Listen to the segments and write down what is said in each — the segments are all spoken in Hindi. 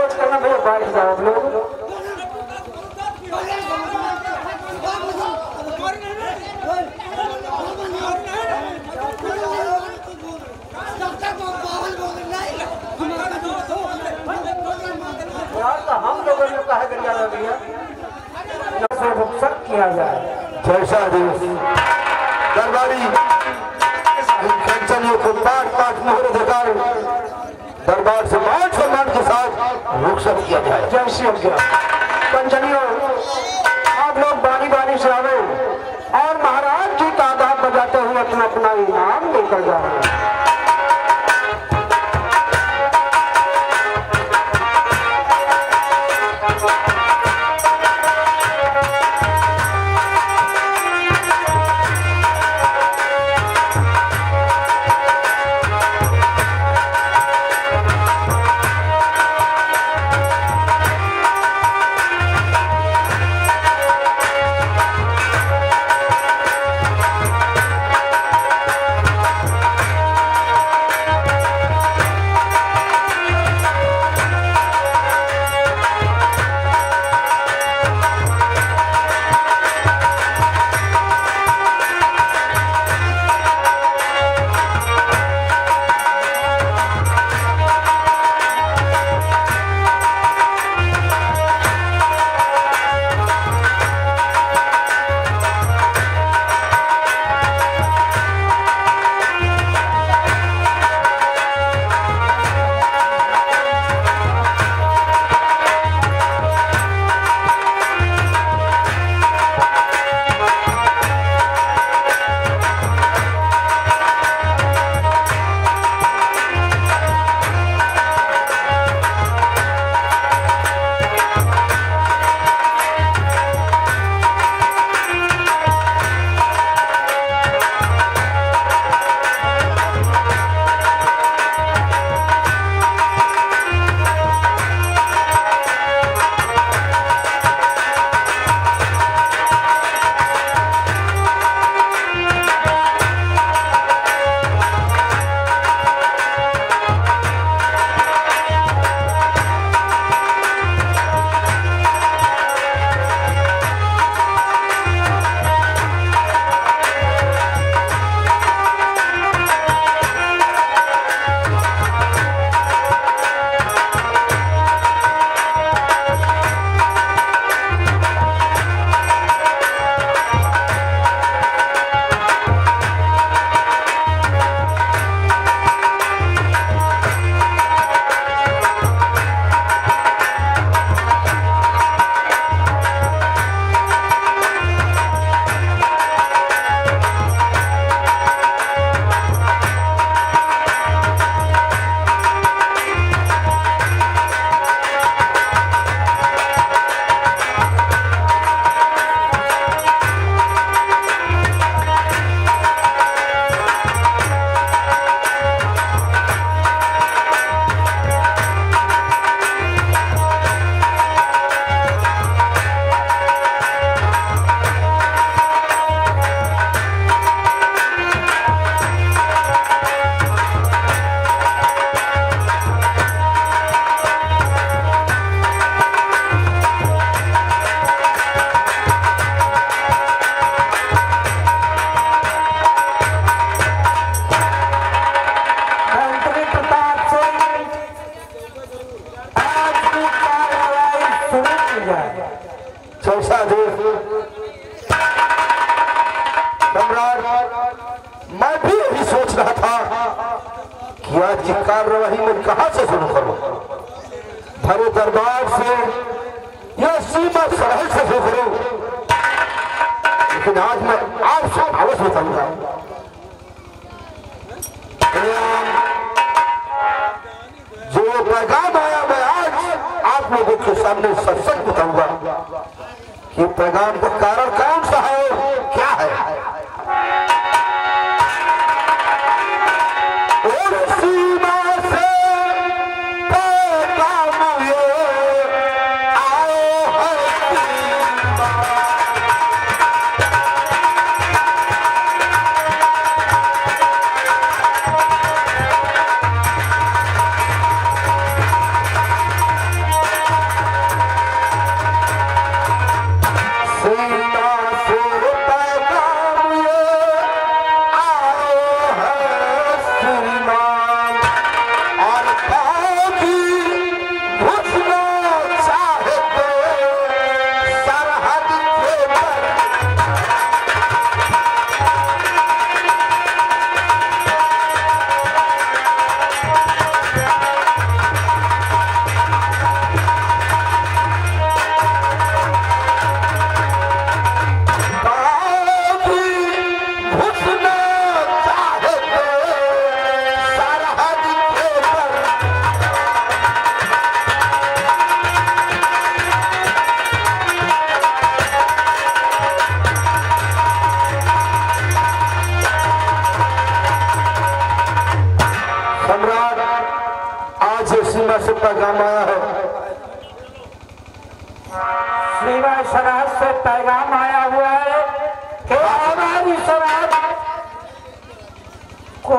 रोज करना भैया, बैठ जाओ लोग। हम लोगों ने कहा गरिया भैया रुखसत किया जाए। जैसा दरबारी को 5-5 मोहर अधिकार दरबार से मान सम्मान के साथ रुखसत किया जाए। जैसे पंचनियों आप लोग बारी बारी से आवे और महाराज की तादाद बजाते हुए अपना अपना इनाम लेकर जाए। मैं भी यही सोच रहा था कि आज की कार्यवाही में कहां से शुरू करूं, भरे दरबार से या सीमा सरहद से शुरू करूं, लेकिन आज मैं आपसे अवश्य बताऊंगा। जो पैगाम आया मैं आज आप लोगों के सामने सच बताऊंगा कि पैगाम का कारण कौन सा है, क्या है। सीमा से पैगाम ये आए सीमा सरहद से पैगाम आया हुआ है कि हमारी सरहद को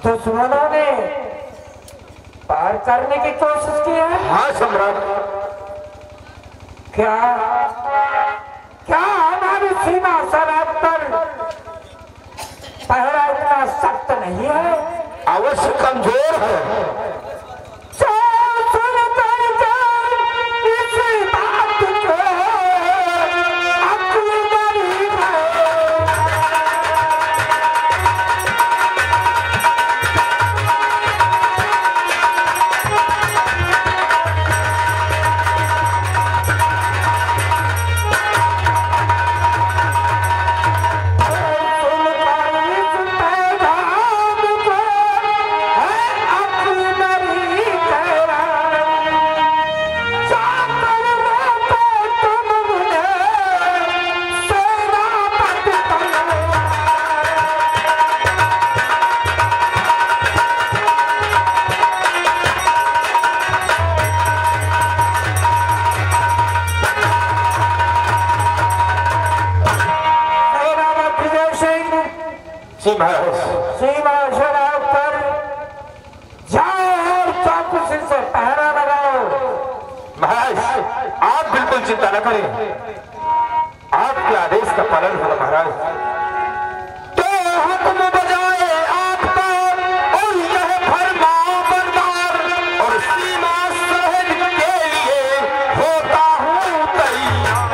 दुश्मनों ने पार करने की कोशिश की है। हाँ सम्राट। क्या क्या हमारी सीमा सरहद पर पहरा इतना सख्त नहीं है? अवश्य कमजोर है। सीमा सरहद पर जाओ और चौकसी से पहरा लगाओ। महाराज आप बिल्कुल चिंता न करें, आपके आदेश का पालन होगा महाराज। तो हुक्म बजाए आपका और यह फरमान बरदार, और सीमा सरहद के लिए होता हूँ तैयार।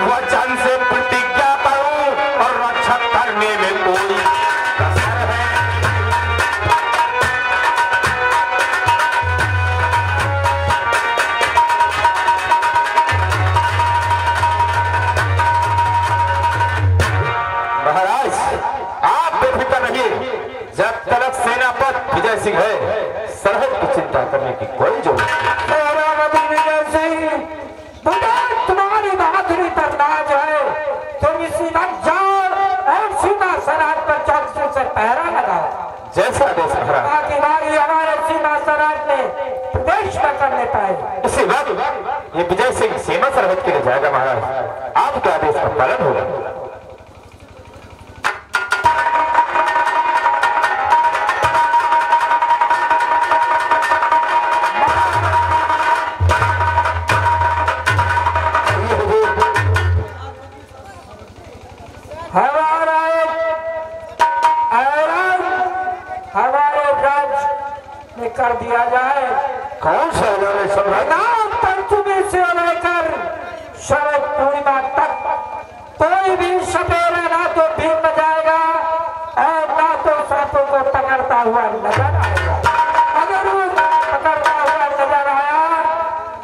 वचन से प्रतिज्ञा करूं और रक्षा करने में कोई कसर है। महाराज आप बेफिक्र रहिए, जब तक सेनापति विजय सिंह है सरहद की चिंता करने की कोई जरूरत नहीं। विजय सिंह तुम्हारी बहादुरी पर नाज है, तुम इसी वक्त जाओ और सीमा सरहद पर चौकसी से पहरा लगाओ। जैसा आदेश महाराज। बाकी बारी हमारे सीमा सरहद में प्रवेश न करने पाए। इसी वक्त ये विजय सिंह सीमा सरहद के लिए जाएगा महाराज, आपके आदेश का पालन होगा। कर दिया जाए। कौन सा पंचमी से लेकर शरद पूर्णिमा तक कोई भी सपेरा ना तो भीग न जाएगा और ना तो सांपों को पकड़ता हुआ नजर आएगा। अगर वो पकड़ता हुआ नजर आया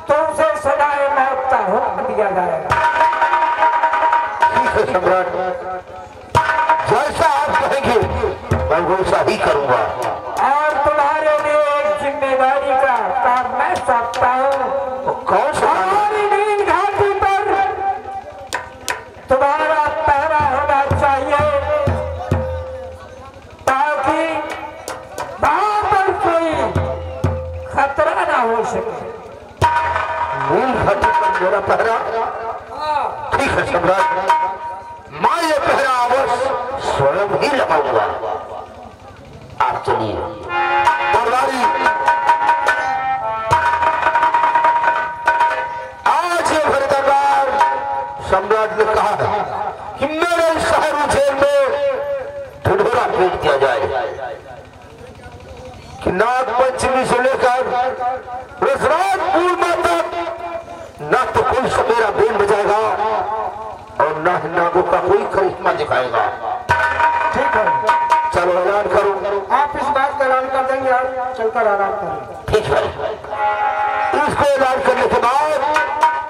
तो उसे सजाए मौत का हुक्म दिया जाएगा। सम्राट, जैसा आप कहेंगे मैं वैसा ही करूंगा। और तुम्हारे लिए एक जिम्मेदारी का काम मैं सौंपता हूँ। कौन सा? हमारी नील घाटी पर तुम्हारा पहरा होना चाहिए ताकि वहां पर कोई खतरा ना हो सके। नील घाटी पर मेरा पहरा? ठीक है सम्राट, मैं ये पहरा अवश्य स्वयं ही लगाऊंगा। आप चलिए। सम्राट ने कहा कि मेरे शहर उज्जैन में ढिढोरा पीट दिया जाए कि नाग पंचमी से लेकर रसरात पूर्णिमा तक ना तो कोई सपेरा बेन बजाएगा और ना ही नागों का कोई करिश्मा दिखाएगा। ठीक है, चलो ऐलान करो। आप इस बात का ऐलान कर देंगे, आप चलकर आराम करें। ठीक है, इसको ऐलान करने के बाद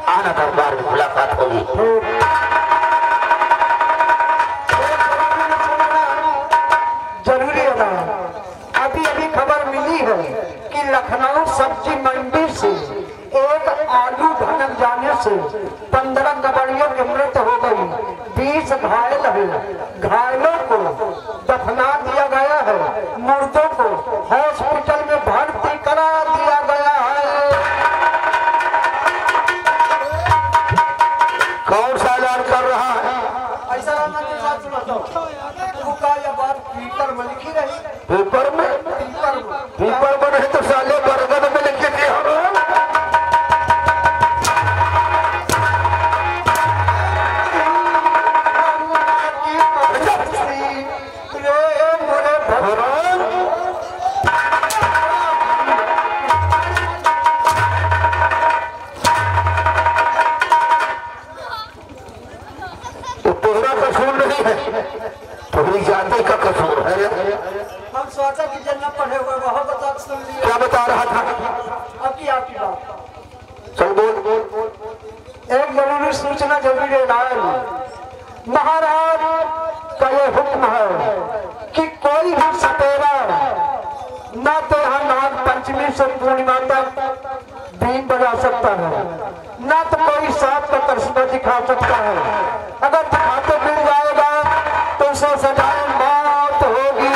आना दरबार में मुलाकात होगी। जरूरी है ना, अभी अभी खबर मिली है कि लखनऊ सब्जी मंडी से एक आलू भनक जाने से 15 गबड़ियों की मृत्यु हो गई, 20 घायल है। घायलों को दफना दिया गया है, मुर्दों को हॉस्पिटल में भर्ती करा दिया गया है। कौन सा ऐलान कर रहा है? ऐसा पेपर में लिखी रही, पेपर में पेपर में नहीं तो साले बरगद में लिखे थे। जाति का कसूर है। हम सोचा कि जन्नत पढ़े हुए बहुत अच्छा सुन लिया। क्या बता रहा था? आपकी बात चल बोल। एक जरूरी सूचना जरूरी ऐलान। महाराज का ये हुक्म है कि कोई भी सपेरा न तो यहाँ नाग पंचमी से पूर्णिमा तक बीन बजा सकता है, न तो कोई सांप का करिश्मा दिखा सकता है। अगर दिखाते मिल जाएगा तो उसे सजाए मौत होगी।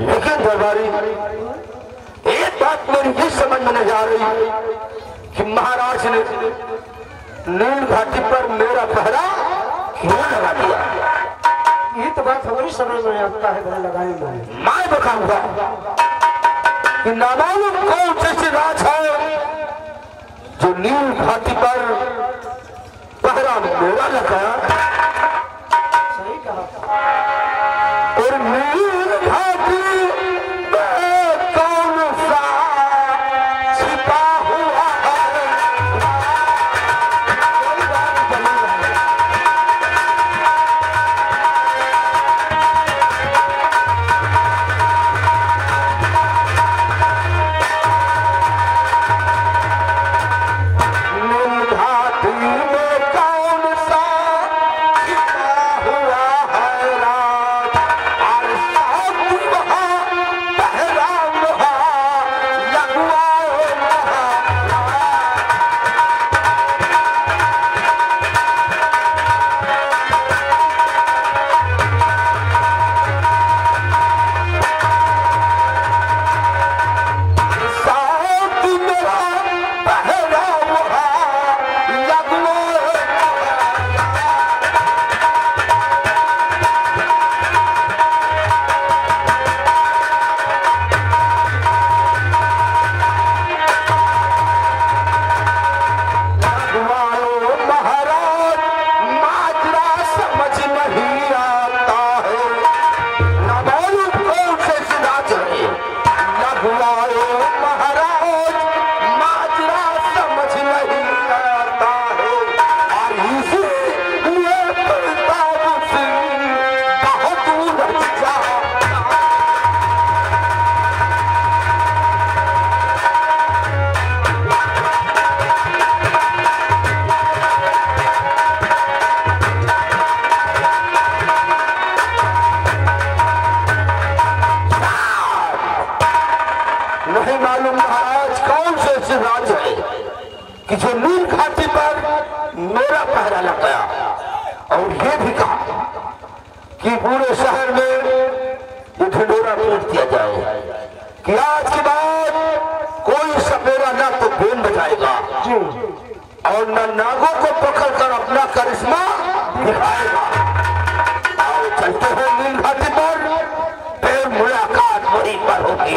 लेकिन दरबारी, एक बात मेरी भी समझ में नहीं आ रही कि महाराज ने नील घाटी पर मेरा पहरा क्यों लगा दिया? ये तो बात हमारी समझ में आता है, लगाएंगे। मैं बताऊंगा कि नामालूम कौन से राज है जो नील घाटी पर पहरा मेरा लगाया। सही कहा। और नील घाटी में कौन सा छिपा हुआ है? नहीं मालूम महाराज कौन से ऐसे राज है कि जो नील घाटी पर मेरा पहरा लग गया और ये भी कहा कि पूरे शहर में ये ढिढोरा पीट दिया जाए कि आज के बाद कोई सपेरा ना तो बेन बजाएगा और न नागों को पकड़कर अपना करिश्मा दिखाएगा। चलते हैं नील घाटी पर, फिर मुलाकात वहीं पर होगी।